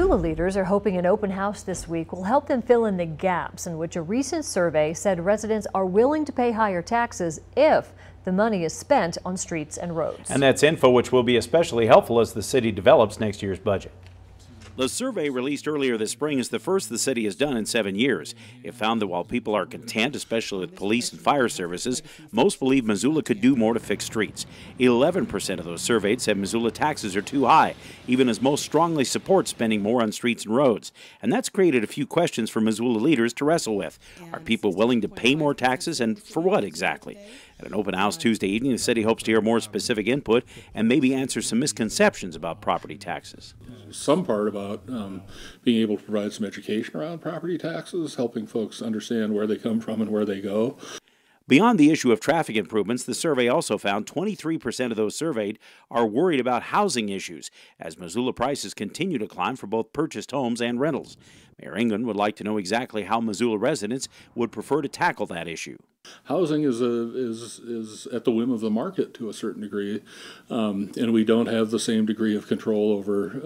Missoula leaders are hoping an open house this week will help them fill in the gaps in which a recent survey said residents are willing to pay higher taxes if the money is spent on streets and roads. And that's info which will be especially helpful as the city develops next year's budget. The survey released earlier this spring is the first the city has done in 7 years. It found that while people are content, especially with police and fire services, most believe Missoula could do more to fix streets. 11% of those surveyed said Missoula taxes are too high, even as most strongly support spending more on streets and roads. And that's created a few questions for Missoula leaders to wrestle with. Are people willing to pay more taxes, and for what exactly? At an open house Tuesday evening, the city hopes to hear more specific input and maybe answer some misconceptions about property taxes. Some part about being able to provide some education around property taxes, helping folks understand where they come from and where they go. Beyond the issue of traffic improvements, the survey also found 23% of those surveyed are worried about housing issues as Missoula prices continue to climb for both purchased homes and rentals. Mayor England would like to know exactly how Missoula residents would prefer to tackle that issue. Housing is at the whim of the market to a certain degree, and we don't have the same degree of control over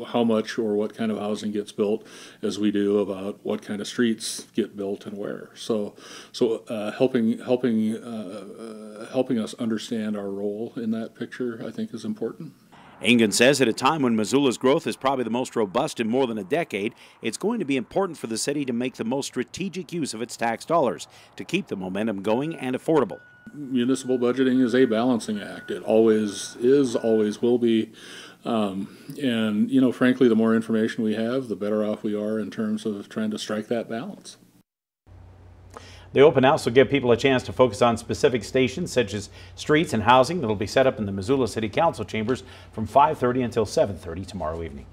how much or what kind of housing gets built as we do about what kind of streets get built and where. So helping us understand our role in that picture, I think, is important. Engen says at a time when Missoula's growth is probably the most robust in more than a decade, it's going to be important for the city to make the most strategic use of its tax dollars to keep the momentum going and affordable. Municipal budgeting is a balancing act. It always is, always will be. And, you know, frankly, the more information we have, the better off we are in terms of trying to strike that balance. The open house will give people a chance to focus on specific stations such as streets and housing that will be set up in the Missoula City Council chambers from 5:30 until 7:30 tomorrow evening.